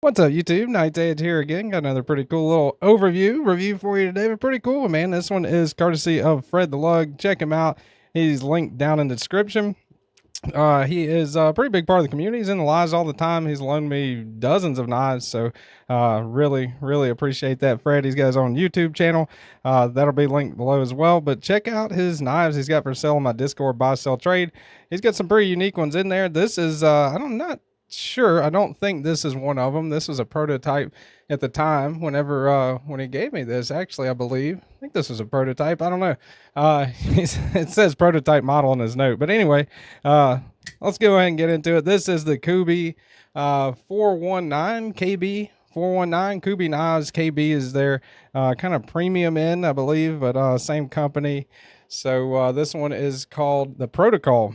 What's up, YouTube? Night Edge here again. Got another pretty cool little review for you today. But pretty cool, man. This one is courtesy of Fred the Lug. Check him out. He's linked down in the description. He is a pretty big part of the community. He's in the lives all the time. He's loaned me dozens of knives, so really appreciate that, Fred. He's got his own YouTube channel. That'll be linked below as well. But check out his knives he's got for sale on my Discord, buy, sell, trade. He's got some pretty unique ones in there. This is I'm not sure. I don't think this is one of them. This was a prototype at the time. When he gave me this, actually, I think this was a prototype. I don't know. It says prototype model in his note, but anyway, let's go ahead and get into it. This is the Kubi 419 KB 419 Kubi knives. KB is their kind of premium end, I believe, but same company. So this one is called the Protocol.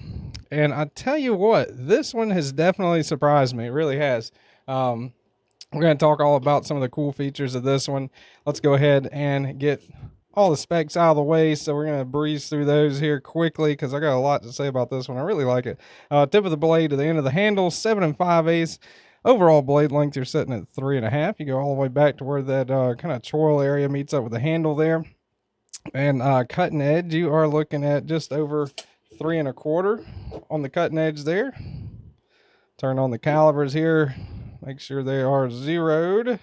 And I tell you what, this one has definitely surprised me. It really has. We're going to talk all about some of the cool features of this one. Let's go ahead and get all the specs out of the way. So we're going to breeze through those here quickly because I got a lot to say about this one. I really like it. Tip of the blade to the end of the handle, 7 5/8. Overall blade length, you're sitting at 3.5. You go all the way back to where that kind of choil area meets up with the handle there. And cutting edge, you are looking at just over 3.25 on the cutting edge there. Turn on the calibers here. Make sure they are zeroed.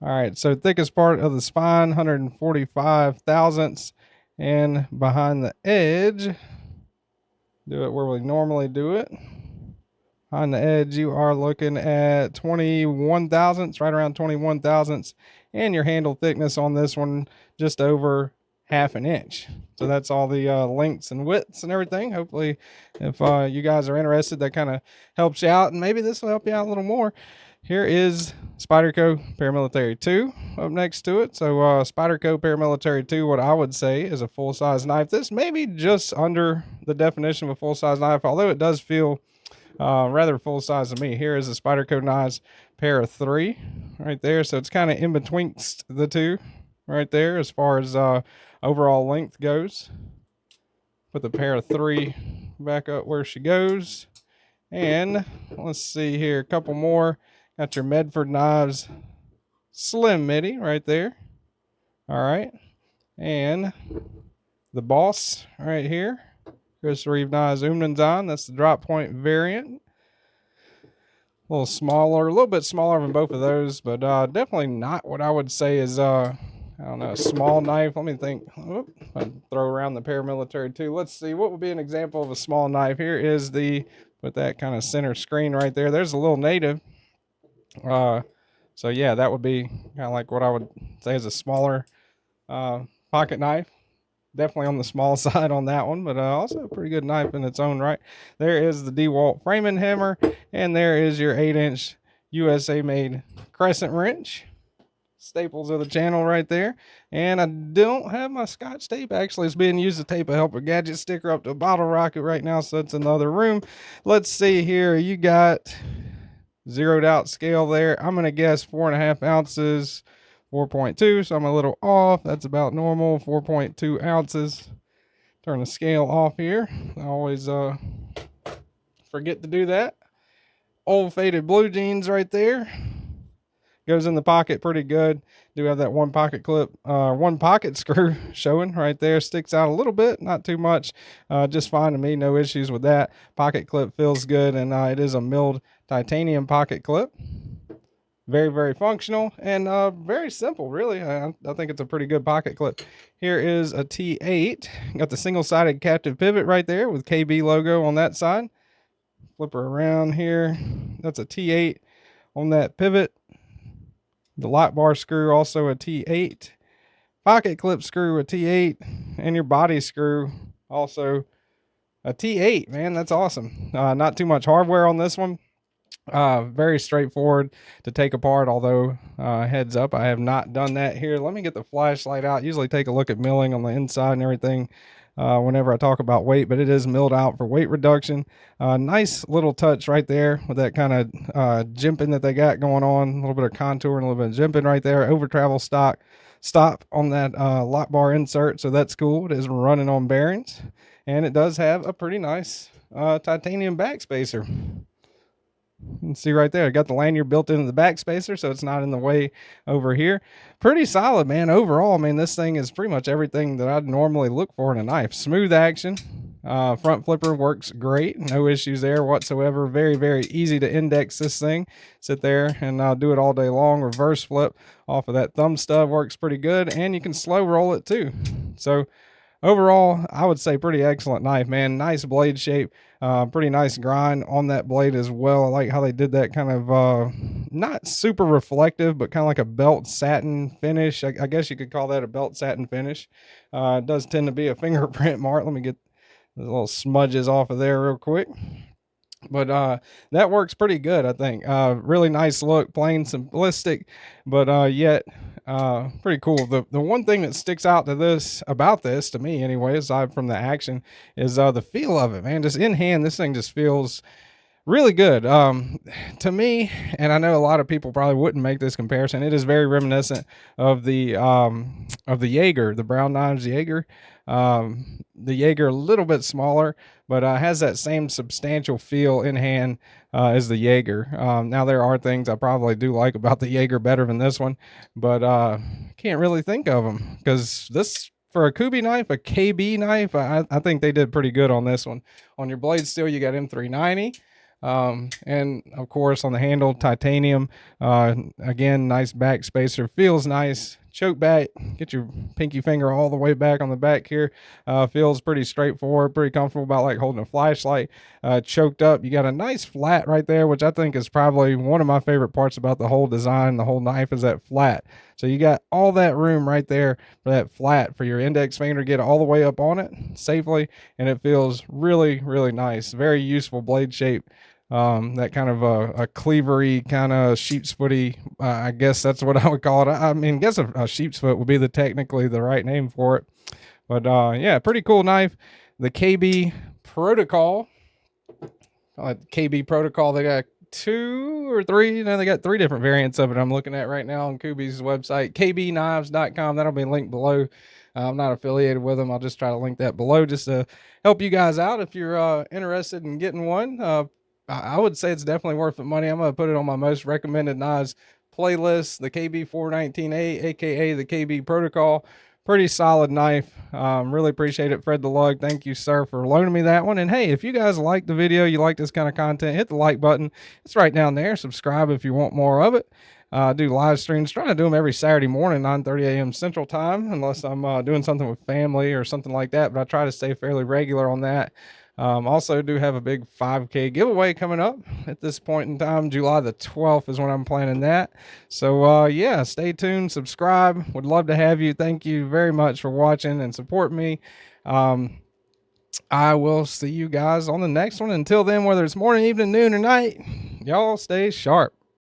All right, so thickest part of the spine, 145 thousandths. And behind the edge, do it where we normally do it. Behind the edge, you are looking at 21 thousandths, right around 21 thousandths. And your handle thickness on this one, just over 1/2 inch. So that's all the lengths and widths and everything. Hopefully, if you guys are interested, that kind of helps you out, and maybe this will help you out a little more. Here is Spyderco Paramilitary 2 up next to it. So Spyderco Paramilitary 2, what I would say is a full-size knife. This may be just under the definition of a full-size knife, although it does feel rather full-size to me. Here is a Spyderco knives pair of 3 right there. So it's kind of in betweenst the two right there as far as overall length goes. Put the pair of 3 back up where she goes. And let's see here, a couple more. Got your Medford knives slim midi right there. All right. And the Boss right here. Chris Reeve knives Umnanzan. That's the drop point variant. A little smaller, a little bit smaller than both of those, but definitely not what I would say is I don't know, a small knife. Let me think. I'll throw around the Paramilitary 2. Let's see, what would be an example of a small knife? Here is the, with that kind of center screen right there. There's a little native. So yeah, that would be kind of like what I would say is a smaller pocket knife. Definitely on the small side on that one, but also a pretty good knife in its own right. There is the DeWalt framing hammer, and there is your 8-inch USA made crescent wrench. Staples of the channel right there. And I don't have my Scotch tape. Actually, it's being used to tape a helper gadget sticker up to a bottle rocket right now, so that's another room. Let's see here. You got zeroed out scale there. I'm going to guess 4.5 ounces, 4.2, so I'm a little off. That's about normal, 4.2 ounces. Turn the scale off here. I always forget to do that. Old faded blue jeans right there. Goes in the pocket pretty good. Do have that one pocket clip, one pocket screw showing right there. Sticks out a little bit, not too much. Just fine to me, no issues with that. Pocket clip feels good, and it is a milled titanium pocket clip. Very functional and very simple, really. I think it's a pretty good pocket clip. Here is a T8. Got the single-sided captive pivot right there with KB logo on that side. Flip her around here. That's a T8 on that pivot. The lock bar screw also a T8. Pocket clip screw a T8. And your body screw also a T8. Man, that's awesome. Not too much hardware on this one. Very straightforward to take apart, although heads up, I have not done that here. Let me get the flashlight out. Usually take a look at milling on the inside and everything whenever I talk about weight, but it is milled out for weight reduction. Nice little touch right there with that kind of jimping that they got going on. A little bit of contour and a little bit of jimping right there. Over travel stop on that lock bar insert, so that's cool. It is running on bearings, and it does have a pretty nice titanium backspacer. You can see right there, I got the lanyard built into the back spacer, so it's not in the way over here. Pretty solid, man. Overall, man, this thing is pretty much everything that I'd normally look for in a knife. Smooth action. Front flipper works great. No issues there whatsoever. Very, very easy to index this thing. Sit there and do it all day long. Reverse flip off of that thumb stub works pretty good, and you can slow roll it too. So overall, I would say pretty excellent knife, man. Nice blade shape. Pretty nice grind on that blade as well. I like how they did that kind of not super reflective, but kind of like a belt satin finish. I guess you could call that a belt satin finish. It does tend to be a fingerprint mark. Let me get the little smudges off of there real quick. But that works pretty good, I think. Really nice look, plain, simplistic, but yet pretty cool. The one thing that sticks out to this, about this, to me anyway, aside from the action, is the feel of it, man. Just in hand, this thing just feels really good to me, and I know a lot of people probably wouldn't make this comparison. It is very reminiscent of the Jaeger, the brown knives Jaeger. The Jaeger a little bit smaller, but has that same substantial feel in hand as the Jaeger. Now there are things I probably do like about the Jaeger better than this one, but can't really think of them, because this, for a Kubi knife, a KB knife, I think they did pretty good on this one. On your blade steel, you got M390. And of course on the handle, titanium. Again, nice back spacer, feels nice. Choke back, get your pinky finger all the way back on the back here. Feels pretty straightforward, pretty comfortable, about like holding a flashlight. Choked up, you got a nice flat right there, which I think is probably one of my favorite parts about the whole design, the whole knife, is that flat. So you got all that room right there for that flat for your index finger to get all the way up on it safely, and it feels really, really nice. Very useful blade shape. That kind of a cleavery kind of sheep's footy. I guess that's what I would call it. I mean, I guess a sheep's foot would be technically the right name for it. But yeah, pretty cool knife. The KB protocol. KB protocol. They got 2 or 3. No, they got 3 different variants of it. I'm looking at right now on Kubi's website, kbknives.com. That'll be linked below. I'm not affiliated with them. I'll just try to link that below just to help you guys out if you're interested in getting one. I would say it's definitely worth the money. I'm going to put it on my most recommended knives playlist, the KB419A, aka the KB Protocol. Pretty solid knife. Really appreciate it, Fred the Lug. Thank you, sir, for loaning me that one. And hey, if you guys like the video, you like this kind of content, hit the like button. It's right down there. Subscribe if you want more of it. Do live streams. Trying to do them every Saturday morning, 9:30 a.m. Central Time, unless I'm doing something with family or something like that. But I try to stay fairly regular on that. Also do have a big 5K giveaway coming up at this point in time. July the 12th is when I'm planning that. So yeah, stay tuned, subscribe. Would love to have you. Thank you very much for watching and support me. I will see you guys on the next one. Until then, whether it's morning, evening, noon, or night, y'all stay sharp.